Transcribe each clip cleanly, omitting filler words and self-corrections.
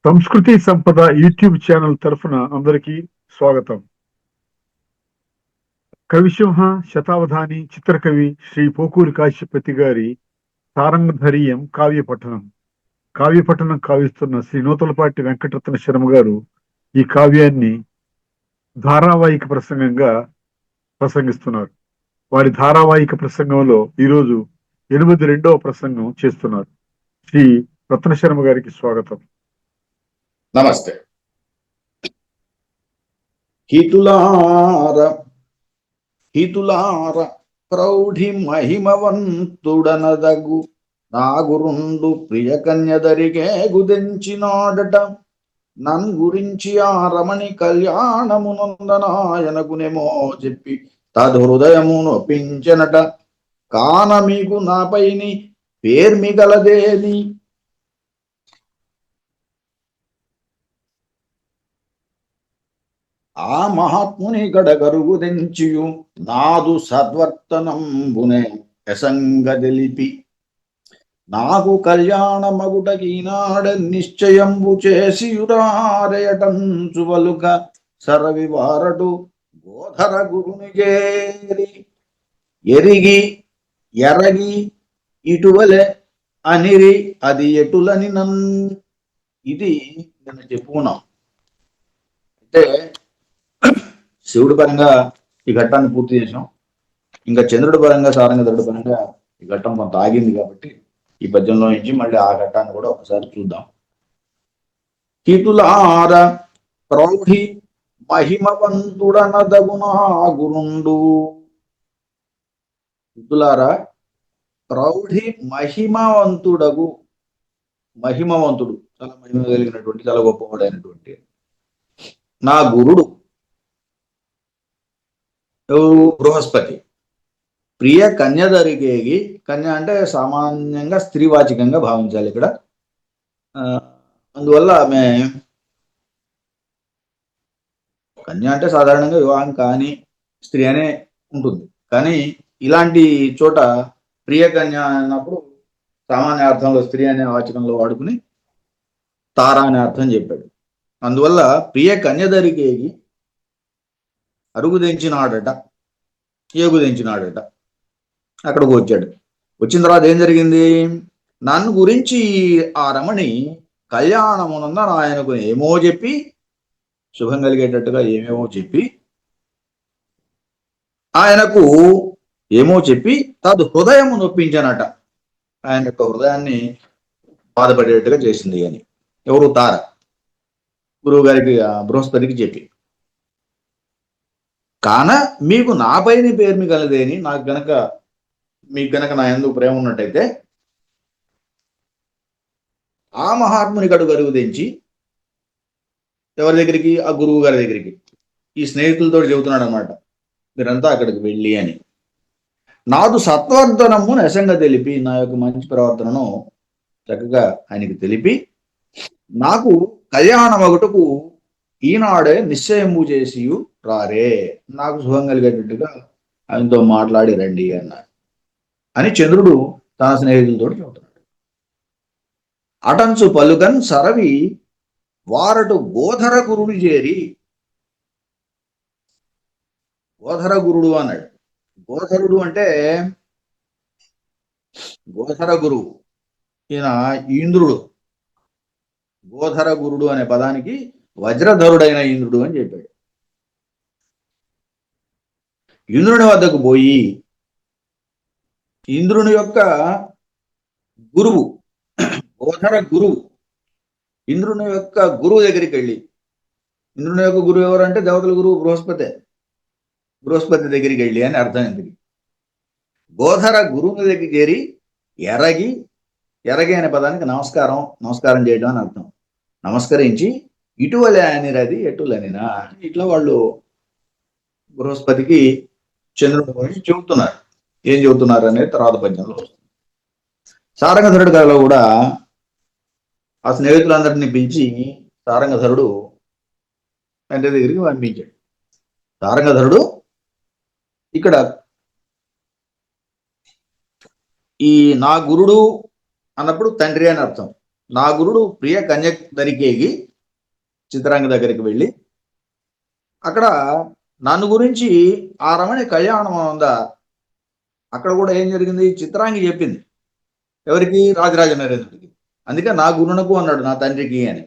సంస్కృతి సంపద YouTube channel తరఫున అందరికీ స్వాగతం. కవిసింహ శతావధాని చిత్రకవి శ్రీ పోకూరి కాశ్యపతి గారి సారంగధరీయం కావ్యపఠనం కావిస్తున్న శ్రీ నూతలపాటి వెంకటరత్న శర్మ గారు ఈ కావ్యాన్ని ధారావాహిక ప్రసంగంగా ప్రసంగిస్తున్నారు. వారి ధారావాహిక ప్రసంగంలో ఈరోజు 82వ ప్రసంగం చేస్తున్నారు. శ్రీ రత్న శర్మ గారికి స్వాగతం. నమస్తే. హితులార ప్రౌఢి మహిమవంతుడనదగు నాగురుండు ప్రియ కన్యదరిగే గుదెంచినాడట. నన్ గురించి ఆ రమణి కళ్యాణమునందనాయనకునేమో చెప్పి తదృదయము నొప్పించెనట. కాన మీకు నాపైని పేర్మిగలదేని ఆ మహాత్ముని గడగరుగు దెంచియు నాదు సద్వర్తనంబునే ఎసంగదెలిపి నాకు కళ్యాణ మగుటకీనాడ నిశ్చయంబు చేసియురారయటంచు వలుక సరవి వారటు గోధర గురుని చేరి ఎరిగి ఎరగి ఇటువలే అనిరి అది ఎటులని ఇది నేను చెప్పుకున్నాం. అంటే శివుడి పరంగా ఈ ఘట్టాన్ని పూర్తి చేసాం. ఇంకా చంద్రుడి పరంగా సారంగధరుడి పరంగా ఈ ఘట్టం కొంత ఆగింది కాబట్టి ఈ పద్యంలో నుంచి మళ్ళీ ఆ ఘట్టాన్ని కూడా ఒకసారి చూద్దాం. హితులార ప్రౌఢి మహిమవంతుడనదగునా గురుండు. హితులారా ప్రౌఢి మహిమవంతుడు, చాలా మహిమ కలిగినటువంటి, చాలా గొప్పవాడైనటువంటి నా గురుడు ఎవరు? బృహస్పతి. ప్రియ కన్యదరికేగి, కన్య అంటే సామాన్యంగా స్త్రీవాచకంగా భావించాలి ఇక్కడ. అందువల్ల ఆమె కన్య అంటే సాధారణంగా వివాహం కాని స్త్రీ అనే ఉంటుంది. కానీ ఇలాంటి చోట ప్రియ కన్య అన్నప్పుడు సామాన్య అర్థంలో స్త్రీ అనే వాచకంలో వాడుకుని తారా అనే అర్థం చెప్పాడు. అందువల్ల ప్రియ కన్యదరికేగి అరుగుదెంచినాడట, ఏగుదెంచినాడట. అక్కడికి వచ్చాడు. వచ్చిన తర్వాత ఏం జరిగింది? నన్ను గురించి ఆ రమణి కళ్యాణమునందన ఆయనకు ఏమో చెప్పి, శుభం కలిగేటట్టుగా ఏమేమో చెప్పి, ఆయనకు ఏమో చెప్పి తదు హృదయము నొప్పించానట. ఆయన యొక్క హృదయాన్ని బాధపడేటట్టుగా చేసింది అని. ఎవరు? తార. గురువు గారికి, బృహస్పతికి చెప్పి, కాన మీకు నాపైన పేరు కలదేని, మీకు గనక నా యందు ప్రేమ ఉన్నట్టయితే ఆ మహాత్ముని గడుగరుగు తెంచి ఎవరి దగ్గరికి? ఆ గురువు గారి దగ్గరికి. ఈ స్నేహితులతో చెబుతున్నాడు అనమాట, మీరంతా అక్కడికి వెళ్ళి అని. నాదు సత్వర్ధనము నెసంగా తెలిపి, నా యొక్క మంచి ప్రవర్తనను చక్కగా ఆయనకి తెలిపి, నాకు కళ్యాణమగుటకు ఈనాడే నిశ్చయము చేసి రారే, నాకు శుభం కలిగేటట్టుగా ఆయనతో మాట్లాడి రండి అన్నారు అని చంద్రుడు తన స్నేహితులతో చెబుతున్నాడు. అటంచు పలుకన్ సరవి వారటు గోధర గురుని చేరి, గోధర గురుడు అన్నాడు. గోధరుడు అంటే గోధర గురువు, ఈయన ఇంద్రుడు. గోధర గురుడు అనే పదానికి వజ్రధరుడైన ఇంద్రుడు అని చెప్పాడు. ఇంద్రుని వద్దకు పోయి ఇంద్రుని యొక్క గురువు, గోధర గురువు, ఇంద్రుని యొక్క గురువు దగ్గరికి వెళ్ళి, ఇంద్రుని యొక్క గురువు ఎవరంటే దేవతల గురువు బృహస్పతి దగ్గరికి వెళ్ళి అని అర్థం. ఎందుకు? గోధర గురువుని దగ్గరికి చేరి ఎరగి అనే పదానికి నమస్కారం చేయడం అని అర్థం. నమస్కరించి ఇటువలే అనిరది ఎటులనినా, ఇట్లా వాళ్ళు బృహస్పతికి చంద్రుడి గురించి చెబుతున్నారు. ఏం చెబుతున్నారు అనేది తర్వాత పద్యంలో వస్తుంది. సారంగధరుడి కథలో కూడా ఆ స్నేహితులందరినీ పిలిచి సారంగధరుడు తండ్రి దగ్గరికి పంపించాడు. సారంగధరుడు ఇక్కడ ఈ నా గురుడు అన్నప్పుడు తండ్రి అని అర్థం. నా గురుడు ప్రియ కన్యక్ దరికేగి చిత్రాంగి దగ్గరికి వెళ్ళి అక్కడ నన్ను గురించి ఆ రమణి కళ్యాణం ఉందా, అక్కడ కూడా ఏం జరిగింది, చిత్రాంగి చెప్పింది ఎవరికి, రాజరాజ నరేంద్రుడికి. అందుకే నా గురునకు అన్నాడు, నా తండ్రికి అని.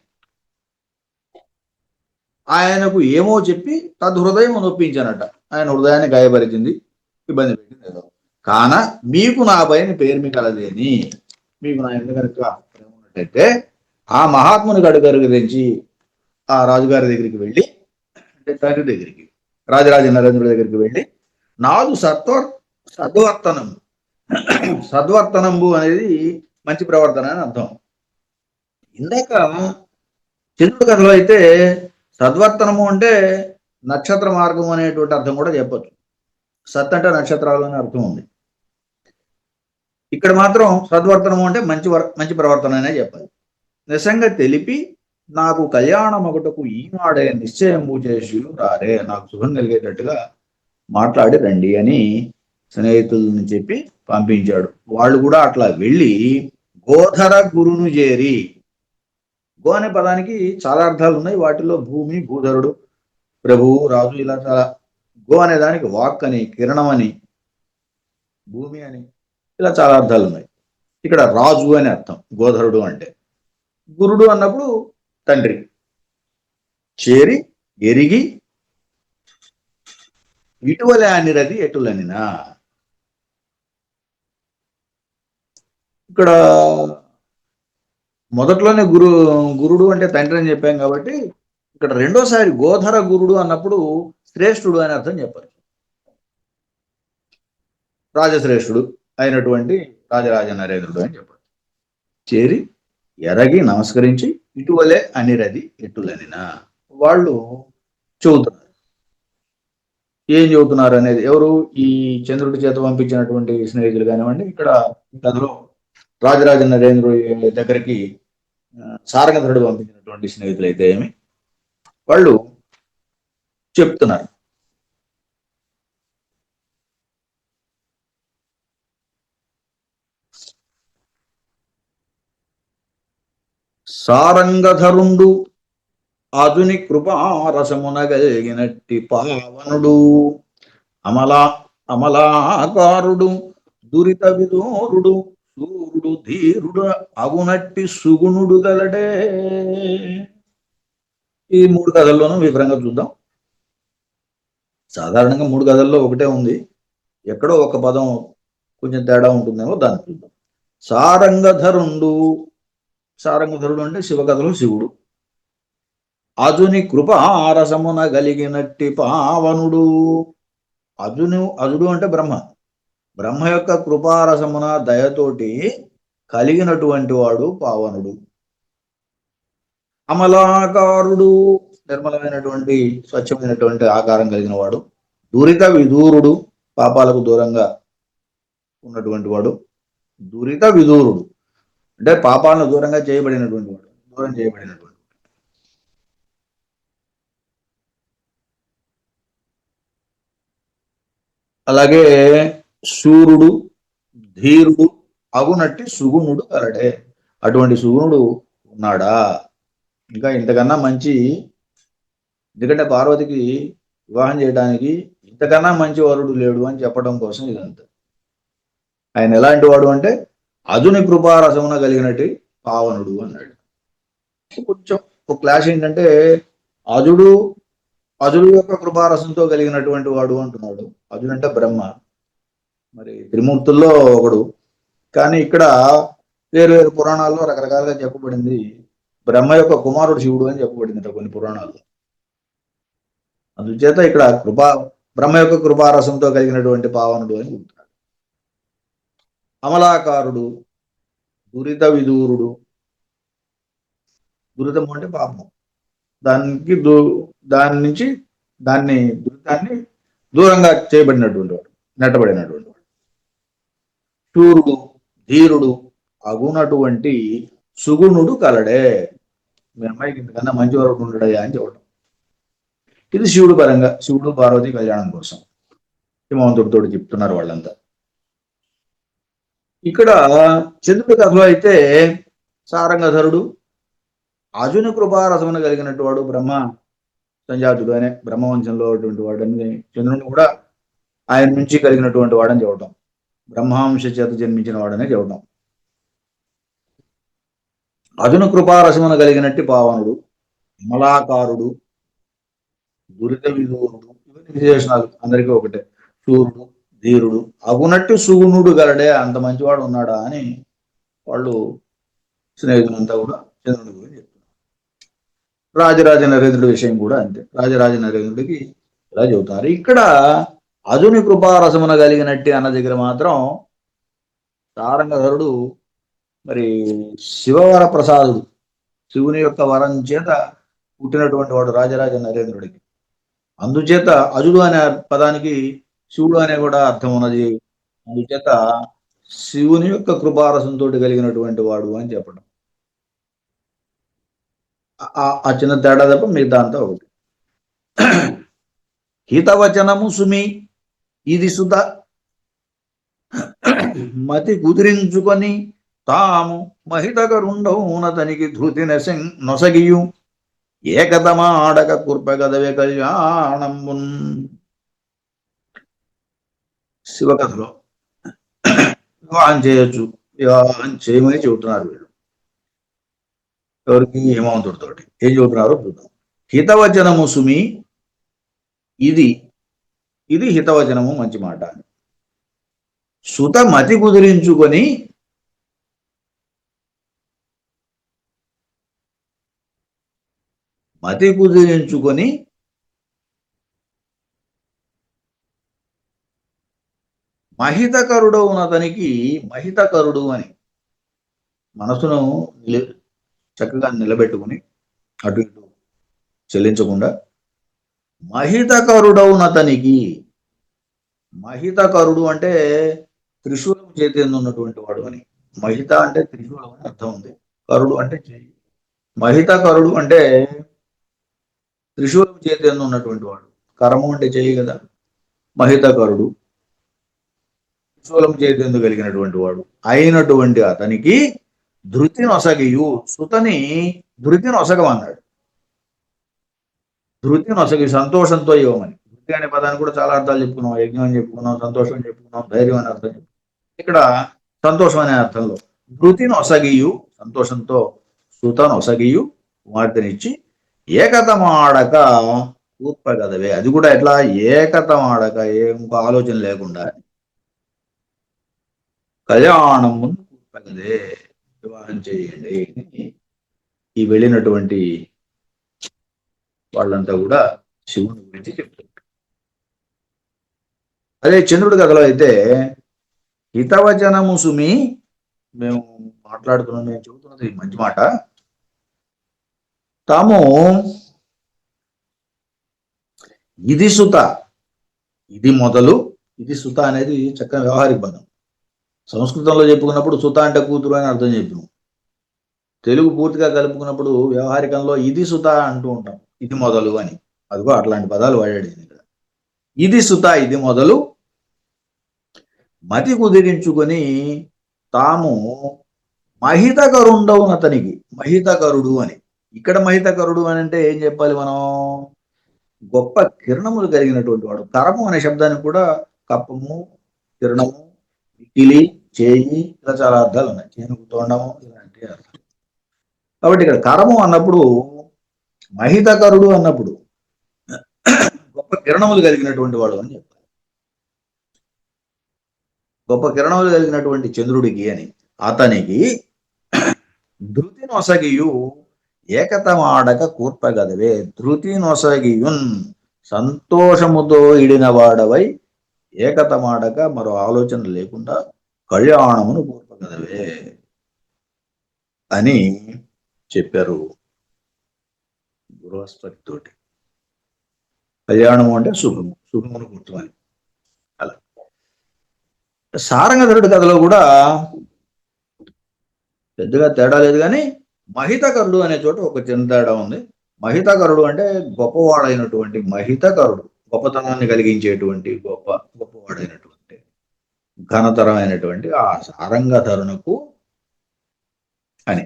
ఆయనకు ఏమో చెప్పి తద్హృదయం నొప్పించానట. ఆయన హృదయాన్ని గాయపరిచింది, ఇబ్బంది పెట్టింది ఏదో. కాన మీకు నా పైన పేరు కలదేని, మీకు నా ఎందుకు కనుక ప్రేమ ఉన్నట్టయితే ఆ మహాత్ముని గడుగరు గురించి ఆ రాజుగారి దగ్గరికి వెళ్ళి, అంటే తండ్రి దగ్గరికి, రాజరాజ నరేంద్రుడి దగ్గరికి వెళ్ళి, నాదు సద్వర్తనం, సద్వర్తనంబు అనేది మంచి ప్రవర్తన అని అర్థం. ఇందాక చంద్రుడి కథలో అయితే సద్వర్తనము అంటే నక్షత్ర మార్గం అనేటువంటి అర్థం కూడా చెప్పచ్చు. సత్ అంటే నక్షత్రాలు అనే అర్థం ఉంది. ఇక్కడ మాత్రం సద్వర్తనము అంటే మంచి ప్రవర్తన అనే చెప్పాలి. నిజంగా తెలిపి నాకు కళ్యాణం ఒకటకు ఈనాడే నిశ్చయం చేసి రారే, నాకు శుభం కలిగేటట్టుగా మాట్లాడి రండి అని స్నేహితులని చెప్పి పంపించాడు. వాళ్ళు కూడా అట్లా వెళ్ళి గోధర గురును చేరి, గో అనే పదానికి చాలా అర్థాలు ఉన్నాయి. వాటిలో భూమి, భూధరుడు, ప్రభువు, రాజు, ఇలా చాలా. గో అనే దానికి వాక్ అని, కిరణం అని, భూమి అని, ఇలా చాలా అర్థాలు ఉన్నాయి. ఇక్కడ రాజు అని అర్థం గోధరుడు అంటే. గురుడు అన్నప్పుడు తండ్రి. చేరి ఎరిగి ఇటువలే అనిరది ఎటులనినా. ఇక్కడ మొదట్లోనే గురుడు అంటే తండ్రి అని చెప్పాం కాబట్టి ఇక్కడ రెండోసారి గోధర గురుడు అన్నప్పుడు శ్రేష్ఠుడు అని అర్థం చెప్పారు. రాజశ్రేష్ఠుడు అయినటువంటి రాజరాజ నరేంద్రుడు అని చెప్పారు. చేరి ఎరగి నమస్కరించి ఇటువలే అనిరది ఎటులనినా. వాళ్ళు చెబుతున్నారు. ఏం చెబుతున్నారు అనేది, ఎవరు, ఈ చంద్రుడి చేత పంపించినటువంటి స్నేహితులు కానివ్వండి, ఇక్కడ కథలో రాజరాజ నరేంద్రుడి దగ్గరికి సారంగధరుడు పంపించినటువంటి స్నేహితులు అయితే ఏమి, వాళ్ళు చెప్తున్నారు. సారంగధరుండు అదుని కృపారసమునగలిగినట్టి పావనుడు, అమలాకారుడు, దురిత విదూరుడు, సూర్యుడు ధీరుడు అగునట్టి సుగుణుడు గలడే. ఈ 3 కథల్లోనూ వివరంగా చూద్దాం. సాధారణంగా 3 కథల్లో ఒకటే ఉంది, ఎక్కడో ఒక పదం కొంచెం తేడా ఉంటుందేమో, దాన్ని చూద్దాం. సారంగధరుడు అంటే శివకథలో శివుడు. అజుని కృపారసమున గలిగినట్టి పావనుడు. అజుడు అంటే బ్రహ్మ యొక్క కృపారసమున దయతోటి కలిగినటువంటి వాడు పావనుడు. అమలాకారుడు, నిర్మలమైనటువంటి స్వచ్ఛమైనటువంటి ఆకారం కలిగిన వాడు. దురిత విదూరుడు, పాపాలకు దూరంగా ఉన్నటువంటి వాడు. దురిత విదూరుడు అంటే పాపాలను దూరం చేయబడినటువంటి వాడు. అలాగే శూరుడు, ధీరుడు అగునట్టి సుగుణుడు కలడే. అటువంటి సుగుణుడు ఉన్నాడా? ఇంకా ఇంతకన్నా మంచి, ఎందుకంటే పార్వతికి వివాహం చేయడానికి ఇంతకన్నా మంచి వరుడు లేడు అని చెప్పడం కోసం ఇదంతా. ఆయన ఎలాంటి వాడు అంటే అజుని కృపారసమున కలిగినట్టు పావనుడు అన్నాడు. కొంచెం ఒక క్లాష్ ఏంటంటే అజుడు యొక్క కృపారసంతో కలిగినటువంటి వాడు అంటున్నాడు. అజుడు అంటే బ్రహ్మ, మరి త్రిమూర్తుల్లో ఒకడు. కానీ ఇక్కడ వేరు పురాణాల్లో రకరకాలుగా చెప్పబడింది. బ్రహ్మ యొక్క కుమారుడు శివుడు అని చెప్పబడింది కొన్ని పురాణాల్లో. అందుచేత ఇక్కడ బ్రహ్మ యొక్క కృపారసంతో కలిగినటువంటి పావనుడు అని చెబుతున్నాడు. అమలాకారుడు, దురిత విదూరుడు. దురితం అంటే పాపం, దాన్ని దురితాన్ని దూరంగా చేయబడినటువంటి వాడు, నెట్టబడినటువంటి వాడు. శూరుడు, ధీరుడు అగునటువంటి సుగుణుడు కలడే. మీ అమ్మాయికి ఇంతకన్నా మంచి వరకు ఉండడయా అని చెప్పడం. ఇది శివుడు పరంగా, శివుడు పార్వతి కళ్యాణం కోసం హిమవంతుడితో చెప్తున్నారు వాళ్ళంతా. ఇక్కడ చంద్రుడి కథలో అయితే సారంగధరుడు అజుని కృపారసమును కలిగినట్టు వాడు, బ్రహ్మ సంజాతుడు అనే బ్రహ్మవంశంలో ఉన్నటువంటి వాడని, చంద్రుని కూడా ఆయన నుంచి కలిగినటువంటి వాడని చెప్పటం, బ్రహ్మాంశ చేత జన్మించిన వాడనే చెప్పటం. అజుని కృపారసమును కలిగినట్టు పావనుడు, విమలాకారుడు, దురిత విదూరుడు, ఇవన్నీ విశేషణాలు అందరికీ ఒకటే. సూర్యుడు, ధీరుడు, అగునట్టు సుగుణుడు గలడే, అంత మంచివాడు ఉన్నాడా అని వాళ్ళు స్నేహితులంతా కూడా చంద్రుని గురించి చెప్తున్నారు. రాజరాజ నరేంద్రుడి విషయం కూడా అంతే. రాజరాజ నరేంద్రుడికి ఇలా చెబుతున్నారు. ఇక్కడ అజుని కృపారసమున కలిగినట్టు అన్న దగ్గర మాత్రం సారంగధరుడు మరి శివవర ప్రసాదుడు, శివుని యొక్క వరం చేత పుట్టినటువంటి వాడు రాజరాజ నరేంద్రుడికి. అందుచేత అజుడు అనే పదానికి శివుడు అనే కూడా అర్థం ఉన్నది. అందుచేత శివుని యొక్క కృపారసంతో కలిగినటువంటి వాడు అని చెప్పడం. ఆ చిన్న తేడా తప్ప మిగతా అంతా ఒకటి. హితవచనము సుమి ఇది సుత మతి కుదిరించుకొని తాము మహితకరుండవునతనికి ధృతి నొసగియు ఏకతమాడక కుర్పగదవే కళ్యాణంబున్. శివకథలో వివాహం చేయొచ్చు, వివాహం చేయమని చెబుతున్నారు వీళ్ళు. ఎవరికి? హిమవంతుడితోటి. ఏం చెబుతున్నారో చూద్దాం. హితవచనము సుమి, ఇది ఇది హితవచనము, మంచి మాట. సుత మతి కుదిరించుకొని మహితకరుడు ఉన్నతనికి, మహితకరుడు అని మనసును చక్కగా నిలబెట్టుకుని అటు ఇటు చెల్లించకుండా, మహితకరుడవునతనికి, మహితకరుడు అంటే త్రిశూలం చేతిలో ఉన్నటువంటి వాడు అని. మహిత అంటే త్రిశూలం అని అర్థం ఉంది, కరుడు అంటే చేయి. మహితకరుడు అంటే త్రిశూలం చేతిలో ఉన్నటువంటి వాడు. కరము అంటే చేయి కదా. మహితకరుడు త్రిశూలం చేతిలో కలిగినటువంటి వాడు అయినటువంటి అతనికి ధృతి నొసగియు, సుతని ధృతి నొసగమన్నాడు. ధృతి నొసగి, సంతోషంతో ఇవ్వమని. ధృతి అనే పదాన్ని కూడా చాలా అర్థాలు చెప్పుకున్నాం. యజ్ఞం అని చెప్పుకున్నాం, సంతోషం అని చెప్పుకున్నాం, ధైర్యం అనే అర్థం. ఇక్కడ సంతోషం అనే అర్థంలో ధృతి నొసగియు, సంతోషంతో సుత నొసగియు కుమార్తెనిచ్చి ఏకతమాడక కూర్పగదవే, అది కూడా ఎట్లా? ఏకతమాడక, ఇంకో ఆలోచన లేకుండా కళ్యాణం ముందు కూర్పగదే, వివాహం చేయండి. ఈ వెళ్ళినటువంటి వాళ్ళంతా కూడా శివుని గురించి చెప్తారు. అదే చంద్రుడి కథలో అయితే హితవచనము సుమి, మేము మాట్లాడుతున్నాం, మేము చెబుతున్నది మంచి మాట. తాము ఇది సుత, ఇది మొదలు, ఇది సుత అనేది చక్కగా వ్యవహారిక పదం. సంస్కృతంలో చెప్పుకున్నప్పుడు సుత అంటే కూతురు అని అర్థం చెప్పినాం. తెలుగు పూర్తిగా కలుపుకున్నప్పుడు వ్యవహారికంలో ఇది సుత అంటూ ఉంటాం, ఇది మొదలు అని. అదిగో అట్లాంటి పదాలు వాడాడు ఇక్కడ. ఇది సుత, ఇది మొదలు, మతి కుదిరించుకొని తాము మహితకరుండవునతనికి. మహితకరుడు అని, ఇక్కడ మహితకరుడు అని అంటే ఏం చెప్పాలి మనం? గొప్ప కిరణములు కలిగినటువంటి వాడు. కరము అనే శబ్దానికి కూడా కప్పము, కిరణము, ఇకిలి, చేయి, ఇలా చాలా అర్థాలు ఉన్నాయి. చేనుకు తోండము ఇలాంటి అర్థాలు. కాబట్టి ఇక్కడ కరము అన్నప్పుడు, మహితకరుడు అన్నప్పుడు గొప్ప కిరణములు కలిగినటువంటి వాడు అని చెప్పాలి. గొప్ప కిరణములు కలిగినటువంటి చంద్రుడికి అని. అతనికి ధృతి నొసగియు ఏకతమాడక కూర్పగదవే, ధృతి నొసగియున్, సంతోషముతో ఇడిన వాడవై ఏకతమాడక, మరో ఆలోచన లేకుండా కళ్యాణమును కూర్పగదవే అని చెప్పారు బృహస్పతి తోటి. కళ్యాణము అంటే శుభము, శుభమును కూర్చోవాలి. అలా సారంగధరుడి కథలో కూడా పెద్దగా తేడా లేదు, కానీ మహితకరుడు అనే చోట ఒక చిన్న తేడా ఉంది. మహితకరుడు అంటే గొప్పవాడైనటువంటి, మహితకరుడు గొప్పతనాన్ని కలిగించేటువంటి, గొప్పవాడైనటువంటి, ఘనతరమైనటువంటి ఆ సారంగధరునకు అని.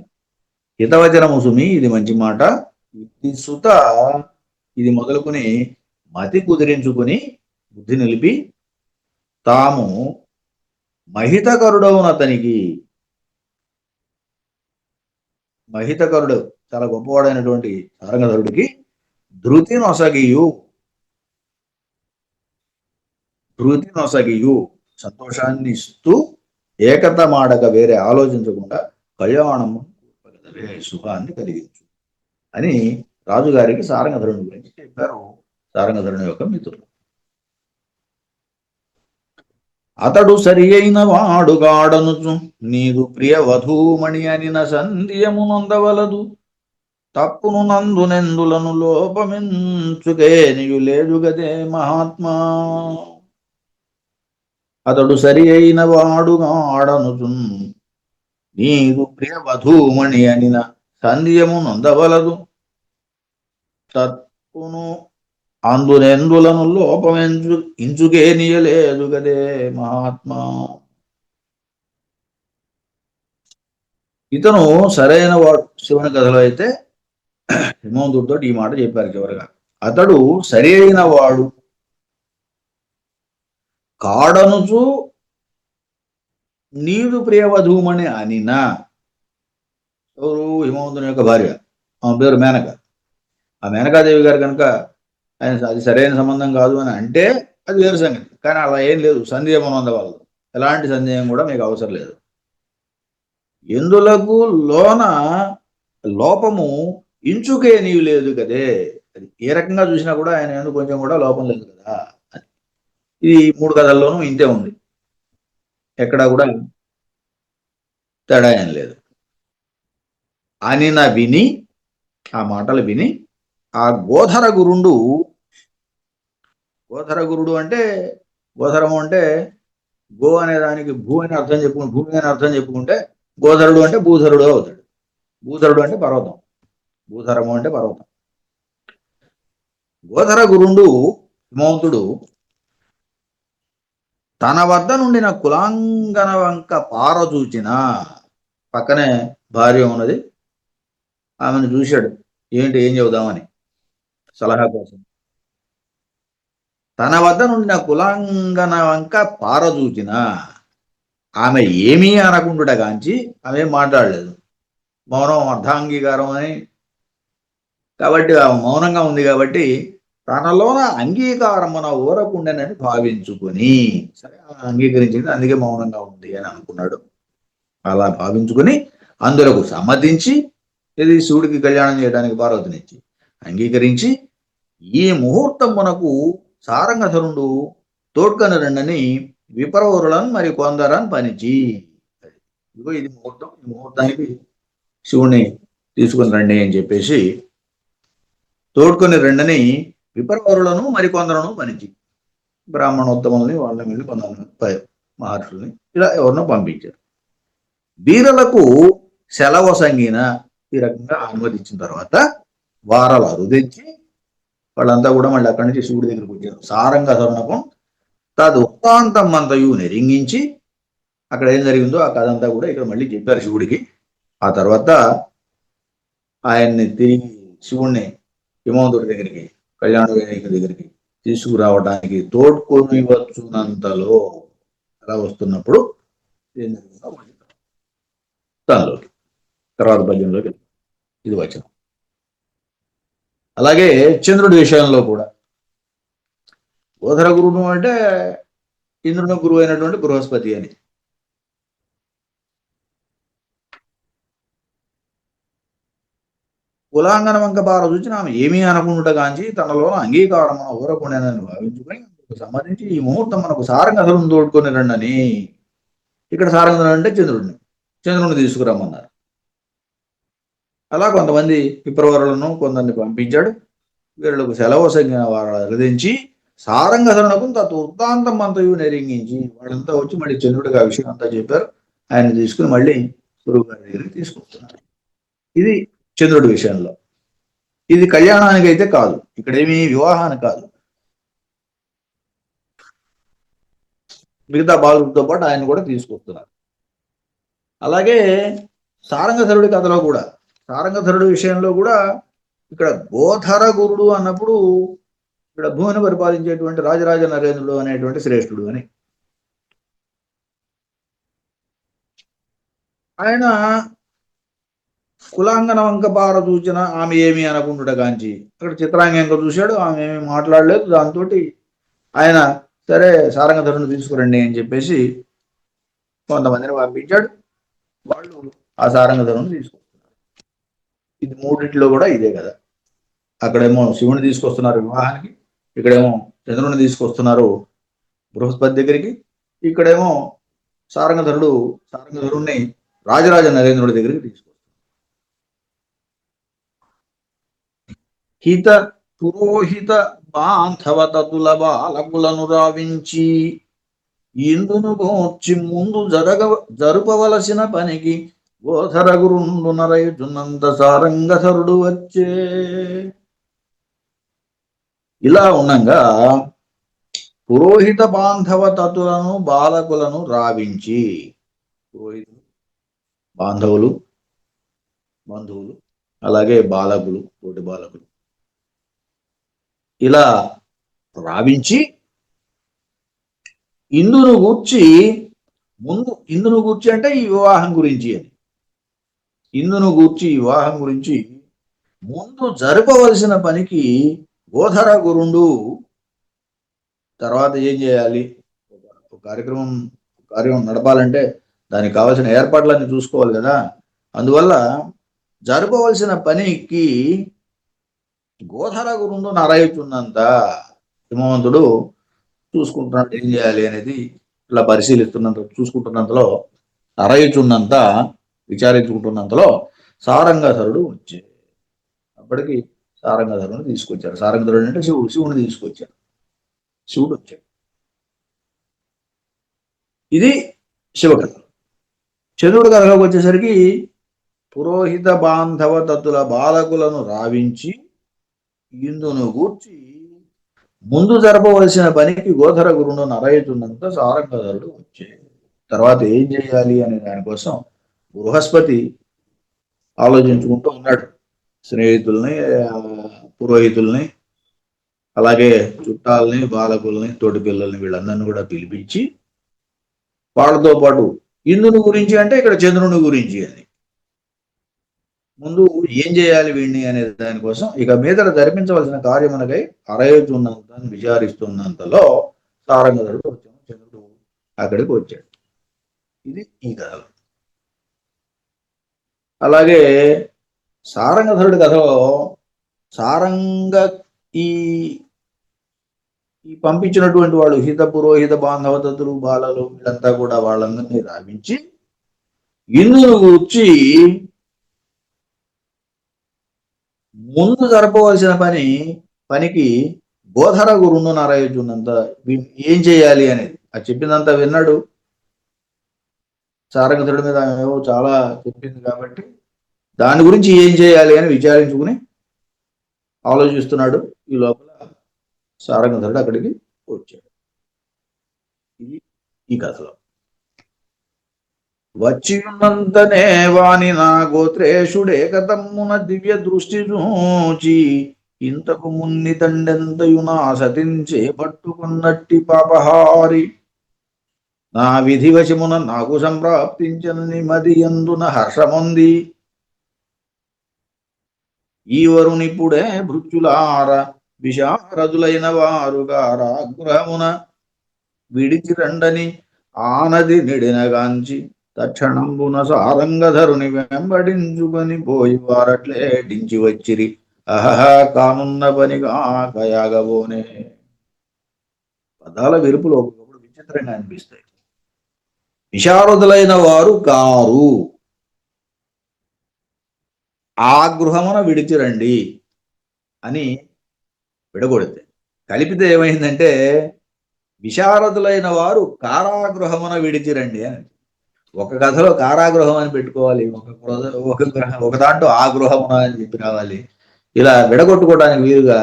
హితవచనము సుమి, ఇది మంచి మాట. ఇది సుత, ఇది మొదలుకొని మతి కుదిరించుకుని బుద్ధి నిలిపి తాము మహితకరుడవునతనికి, మహితకరుడు చాలా గొప్పవాడైనటువంటి సారంగధరుడికి ధృతి నొసగియు సంతోషాన్ని ఇస్తూ ఏకత మాడక వేరే ఆలోచించకుండా కళ్యాణము సుఖాన్ని కలిగించు అని రాజుగారికి సారంగధరుని గురించి చెప్పారు సారంగధరుని యొక్క మిత్రులు. అతడు సరి అయిన వాడుగాడనుచు నీదు ప్రియ వధూమణి అనిన సంధ్యము నొందవలదు, తప్పును నందునెందులను లోపమెంచుకే నీయు లేదు గదే మహాత్మా. అతడు సరి అయిన వాడుగాడనుచు నీదు ప్రియ వధూమణి అనిన సంధ్యము నొందవలదు, తప్పును అందునెందులను ఇంచుకే నీయలేదు గదే మహాత్మా. ఇతను సరైన వాడు. శివుని కథలో అయితే హిమవంతుడితో ఈ మాట చెప్పారు చివరిగా. అతడు సరి అయిన వాడు కాడనుచు నీదు ప్రియవధూమణి అనినా, ఎవరు? హిమవంతుని యొక్క భార్య, ఆమె పేరు మేనక. ఆ మేనకాదేవి గారు కనుక ఆయన అది సరైన సంబంధం కాదు అని అంటే అది వేరు సంగతి. కానీ అలా ఏం లేదు. సందేహం ఉండవలదు. ఎలాంటి సందేహం కూడా మీకు అవసరం లేదు. ఎందులకు లోన లోపము ఇంచుకే నీవు లేదు కదే. అది ఏ రకంగా చూసినా కూడా ఆయన ఎందుకు కొంచెం కూడా లోపం లేదు కదా. ఇది 3 కథల్లోనూ ఇంతే ఉంది. ఎక్కడా కూడా తేడా ఏం లేదు. అనిన విని, ఆ మాటలు విని ఆ గోధర గురుడు అంటే గోధరము అంటే గో అనే దానికి భూ అని అర్థం చెప్పుకుంటే, భూమి అని అర్థం చెప్పుకుంటే గోధరుడు అంటే భూధరుడు అవుతాడు. భూధరుడు అంటే పర్వతం, భూధరము అంటే పర్వతం. గోధర గురుండు హిమవంతుడు తన వద్ద నుండిన కులాంగన వంక పారచూచిన, పక్కనే భార్య ఉన్నది, ఆమెను చూశాడు. ఏం చెబుదామని సలహా కోసం. తన వద్ద నుండిన కులాంగన వంక పారచూచిన, ఆమె ఏమీ అనకుండుట గాంచి ఆమె మాట్లాడలేదు. మౌనం అర్ధాంగీకారం అని కాబట్టి మౌనంగా ఉంది కాబట్టి తనలోన అంగీకారమున ఊరకుండెనని భావించుకుని, సరే అంగీకరించింది అందుకే మౌనంగా ఉంది అని అనుకున్నాడు. అలా భావించుకుని అందులకు సమ్మతించి ఇది శివుడికి కళ్యాణం చేయడానికి పార్వతినిచ్చి అంగీకరించి ఈ ముహూర్తమునకు సారంగధరుడు తోడ్కని రెండని విప్రవరులను మరి కొందరని పనిచి, ఇదిగో ఇది ముహూర్తం, ఈ ముహూర్తానికి శివుణ్ణి తీసుకుని రండి అని చెప్పేసి తోడ్కొని రెండని విప్రవరులను మరికొందరను పనిచి, బ్రాహ్మణోత్తముల్ని వాళ్ళ మీద కొందరు మహర్షుల్ని ఇలా ఎవరినో పంపించారు. వీరులకు సెలవు సంగిన ఈ రకంగా అనుమతించిన తర్వాత వారాలు అరుదించి వాళ్ళంతా కూడా మళ్ళీ అక్కడి నుంచి శివుడి దగ్గరికి వచ్చారు. సారంగధరునకం తదు వృత్తాంతం అంతయు నెరింగించి, అక్కడ ఏం జరిగిందో ఆ కథ అంతా కూడా ఇక్కడ మళ్ళీ చెప్పారు శివుడికి. ఆ తర్వాత ఆయన్ని తిరిగి శివుణ్ణి హిమవంతుడి దగ్గరికి, కళ్యాణ వేదిక దగ్గరికి తీసుకురావడానికి తోడ్కొని వచ్చునంతలో అలా వస్తున్నప్పుడు ఏం జరిగిందో దానిలోకి తర్వాత పద్యంలోకి ఇది వచనం. అలాగే చంద్రుడి విషయంలో కూడా గోధర గురువు అంటే ఇంద్రుని గురువు అయినటువంటి బృహస్పతి అని. కులాంగన వంక పార చూచి ఆమె ఏమీ అనకుండా కాంచి తనలో అంగీకారం ఊరకుండానని భావించుకొని సమ్మతించి ఈ ముహూర్తం మనకు సారంగధరుని తోడుకొని రండని. ఇక్కడ సారంగధరుడు అంటే చంద్రుడిని తీసుకురమ్మన్నారు. అలా కొంతమంది విప్రవరులను కొందరిని పంపించాడు. వీళ్ళకు సెలవు సంఖ్య వారు హృదించి సారంగధరునకు తత్ వృత్తాంతం అంతయు నెరింగించి వాళ్ళంతా వచ్చి మళ్ళీ చంద్రుడికి ఆ విషయం అంతా చెప్పారు. ఆయన తీసుకుని మళ్ళీ గురువు గారి దగ్గరికి తీసుకొస్తున్నారు. ఇది చంద్రుడి విషయంలో. ఇది కళ్యాణానికి అయితే కాదు, ఇక్కడేమీ వివాహానికి కాదు. మిగతా బాలుడితో పాటు ఆయన కూడా తీసుకొస్తున్నారు. అలాగే సారంగధరుడి కథలో కూడా సారంగధరుడు విషయంలో కూడా ఇక్కడ గోధర గురుడు అన్నప్పుడు ఇక్కడ భూమిని పరిపాలించేటువంటి రాజరాజ నరేంద్రుడు అనేటువంటి శ్రేష్ఠుడు అని. ఆయన కులాంగన వంక పార చూచిన ఆమె ఏమి అనకుండుట కాంచి అక్కడ చిత్రాంగంగా చూశాడు, ఆమె ఏమి మాట్లాడలేదు. దాంతో ఆయన సరే సారంగధరుని తీసుకురండి అని చెప్పేసి కొంతమందిని పంపించాడు. వాళ్ళు ఆ సారంగధరుని తీసుకొస్తున్నారు. ఇది మూడింటిలో కూడా ఇదే కదా. అక్కడేమో శివుని తీసుకొస్తున్నారు వివాహానికి, ఇక్కడేమో చంద్రుని తీసుకొస్తున్నారు బృహస్పతి దగ్గరికి, ఇక్కడేమో సారంగధరుణ్ణి రాజరాజ నరేంద్రుడి దగ్గరికి తీసుకొస్తారు. హిత పురోహిత బాంధవ తతుల బాలకులను రావించి ఇందును గోర్చి ముందు జరుపవలసిన పనికి గోధర గురుండు నరయుచున్నంత సారంగధరుడు వచ్చే. ఇలా ఉండగా పురోహిత బాంధవ తతులను బాలకులను రావించి, పురోహితులు బంధువులు అలాగే బాలకులు తోటి బాలకులు ఇలా రావించి ఇందును గూర్చి అంటే ఈ వివాహం గురించి అని, ఇందును గూర్చి వివాహం గురించి ముందు జరపవలసిన పనికి గోధర గురుండు. తర్వాత ఏం చేయాలి, ఒక కార్యం నడపాలంటే దానికి కావాల్సిన ఏర్పాట్లన్నీ చూసుకోవాలి కదా. అందువల్ల జరపవలసిన పనికి గోధర గురుండు నరయుచున్నంత, హిమవంతుడు చూసుకుంటున్నాడు ఏం చేయాలి అనేది. ఇట్లా చూసుకుంటున్నంతలో నరయుచున్నంత, విచారించుకుంటున్నంతలో సారంగధరుడు వచ్చే. అప్పటికి సారంగధరుని తీసుకొచ్చారు. సారంగధరుడు అంటే శివుని తీసుకొచ్చారు. శివుడు వచ్చాడు. ఇది శివకథ. చంద్రుడి కథలోకి వచ్చేసరికి పురోహిత బాంధవ తత్తుల బాలకులను రావించి ఇందును గూర్చి ముందు జరపవలసిన పనికి గోధర గురుండు నరయుచున్నంత సారంగధరుడు వచ్చే. తర్వాత ఏం చేయాలి అనే దానికోసం బృహస్పతి ఆలోచించుకుంటూ ఉన్నాడు. స్నేహితుల్ని, పురోహితుల్ని, అలాగే చుట్టాలని, బాలకుల్ని, తోటి పిల్లల్ని, వీళ్ళందరినీ కూడా పిలిపించి వాళ్ళతో పాటు ఇందుని గురించి అంటే ఇక్కడ చంద్రుని గురించి అని ముందు ఏం చేయాలి వీడిని అనే దానికోసం ఇక మీద జరిపించవలసిన కార్యమునకై అరయుచున్నంత విచారిస్తున్నంతలో సారంగధరుడు వచ్చాడు. చంద్రుడు అక్కడికి వచ్చాడు. ఇది ఈ కథలో. అలాగే సారంగధరుడి కథలో ఈ పంపించినటువంటి వాళ్ళు హిత పురోహిత బాంధవతలు బాలలు వీళ్ళంతా కూడా వాళ్ళందరినీ రావించి ఇందును గూర్చి ముందు జరపవలసిన పనికి గోధర గురుండు నరయుచున్నంత ఏం చేయాలి అనేది అది చెప్పిందంతా విన్నాడు. సారంగధరుడి మీద ఏవో చాలా చెప్పింది కాబట్టి దాని గురించి ఏం చేయాలి అని విచారించుకుని ఆలోచిస్తున్నాడు. ఈ లోపల సారంగధరుడు అక్కడికి వచ్చాడు. ఇది ఈ కథలో. వచ్చి ఉన్నంతనే వాని నా గోత్రేషుడేకతమ్మున దివ్య దృష్టి చూచి ఇంతకు మున్ని తండెంతయు నా సతించే పట్టుకున్నట్టి పాపహారి నా విధివశమున నాకు సంప్రాప్తించని మది ఎందున హర్షముంది. ఈ వరునిప్పుడే భృత్యులార విశారదులైన వారుగా రాగృహమున విడిచి రండని ఆనది నిడినగాంచి తక్షణంబున సారంగధరుని వెంబడించుకొని పోయి వారట్లేటించి వచ్చిరి. అహహ కానున్న పనిగా కయాగబోనే. పదాల విరుపులు ఒకప్పుడు విచిత్రంగా అనిపిస్తాయి. విశారదులైన వారు కారు, ఆ గృహమున విడిచిరండి అని విడగొడితే కలిపితే ఏమైందంటే విశారదులైన వారు కారాగృహమున విడిచిరండి అని. ఒక కథలో కారాగృహం అని పెట్టుకోవాలి, ఒక దాంట్లో ఆ గృహమున అని చెప్పి రావాలి. ఇలా విడగొట్టుకోవడానికి వీలుగా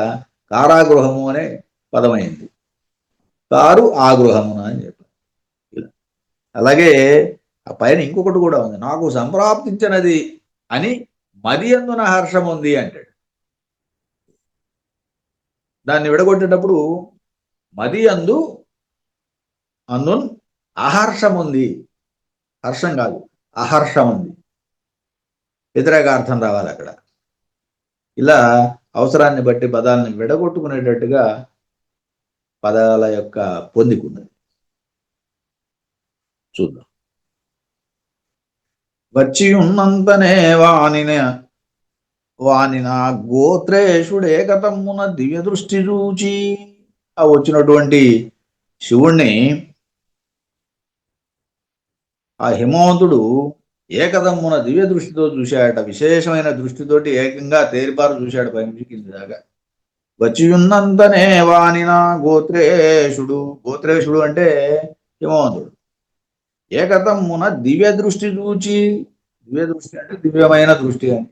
కారాగృహము అనే పదమైంది. కారు ఆ గృహమున అని చెప్పారు. ఇలా అలాగే ఆ పైన ఇంకొకటి కూడా ఉంది, నాకు సంప్రాప్తించినది అని మది అందున హర్షం ఉంది అంటాడు. దాన్ని విడగొట్టేటప్పుడు మది అందు అందున్ అహర్షం ఉంది, హర్షం కాదు అహర్షం ఉంది, వ్యతిరేకార్థం రావాలి అక్కడ. ఇలా అవసరాన్ని బట్టి పదాలను విడగొట్టుకునేటట్టుగా పదాల యొక్క పొందికున్నది. చూద్దాం. వచ్చి ఉన్నంతనే వానిన గోత్రేషుడేకతమ్మున దివ్య దృష్టి చూచి, ఆ వచ్చినటువంటి శివుణ్ణి ఆ హిమవంతుడు ఏకదమ్మున దివ్య దృష్టితో చూశాడట. విశేషమైన దృష్టితోటి ఏకంగా తేరిపారు చూశాడు పైనుంచి కింది దాకా. వచ్చియున్నంతనే వానిన గోత్రేషుడు అంటే హిమవంతుడు, ఏకదమ్మున దివ్య దృష్టి చూచి, దివ్య దృష్టి అంటే దివ్యమైన దృష్టి అని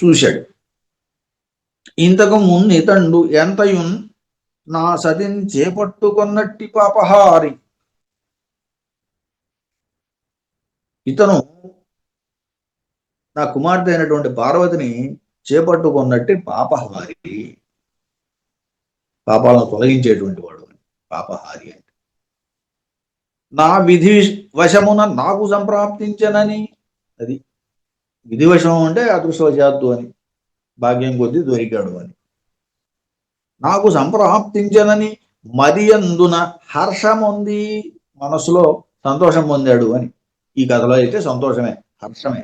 చూశాడు. ఇంతకు మున్నితండు ఎంతయున్ నా సతిని చేపట్టుకొన్నట్టి పాపహారి. ఇతను నా కుమార్తె అయినటువంటి పార్వతిని చేపట్టుకున్నట్టు పాపహారి, పాపాలను తొలగించేటువంటి వాడు పాపహారి అంటే. నా విధి వశమున నాకు సంప్రాప్తించనని, అది విధివశం అంటే అదృష్టవశాత్తు అని, భాగ్యం కొద్దీ దొరికాడు అని. నాకు సంప్రాప్తించనని మది అందున హర్షం ఉంది, మనసులో సంతోషం పొందాడు అని. ఈ కథలో అయితే సంతోషమే, హర్షమే.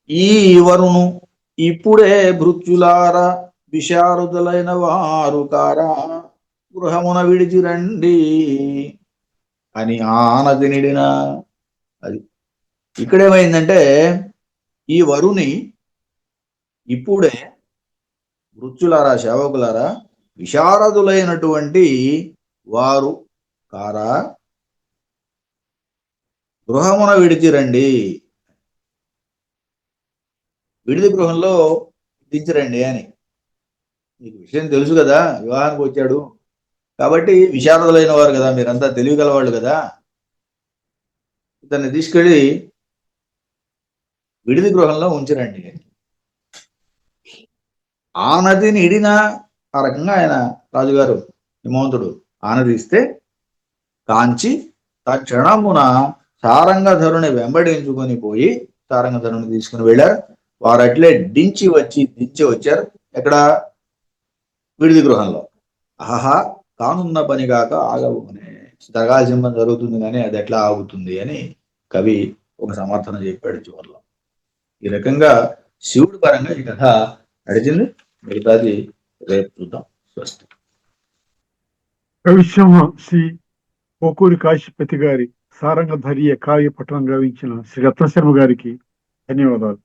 ఈ వరును ఇప్పుడే భృత్యులార విశారుదులైన వారు కారా, గృహమున విడిచి రండి అని ఆనతి నిడిన. అది ఇక్కడేమైందంటే, ఈ వరుని ఇప్పుడే మృత్యులారా, సేవకులారా, విశారదులైనటువంటి వారు కారా, గృహమున విడిచిరండి, విడిది గృహంలో దించరండి అని. మీకు విషయం తెలుసు కదా, వివాహానికి వచ్చాడు కాబట్టి విశారదులైన వారు కదా, మీరంతా తెలియగలవాళ్ళు కదా, ఇతన్ని తీసుకెళ్ళి విడిది గృహంలో ఉంచరండి. ఆనతిని ఇడిన, ఆ రకంగా ఆయన రాజుగారు హిమవంతుడు ఆనదిస్తే కాంచి తక్షణమున సారంగధరుని వెంబడించుకొని పోయి సారంగధరుని తీసుకుని వెళ్ళారు. వారు అట్లే దించి వచ్చారు. ఎక్కడ? విడిది గృహంలో. ఆహా, కానున్న పని కాక ఆగవు అనే, జరగాల్సిన పని జరుగుతుంది కానీ అది ఎట్లా ఆగుతుంది అని కవి ఒక సమర్థన చెప్పాడు చివరిలో. ఈ రకంగా శివుడి పరంగా ఈ కథ నడిచింది. మిగతాది రేపు చూద్దాం. స్వస్తి. కవిసింహ శ్రీ పోకూరి కాశీపతి గారి సారంగధర్య కావ్య పఠనం గావించిన శ్రీ రత్నశర్మ గారికి ధన్యవాదాలు.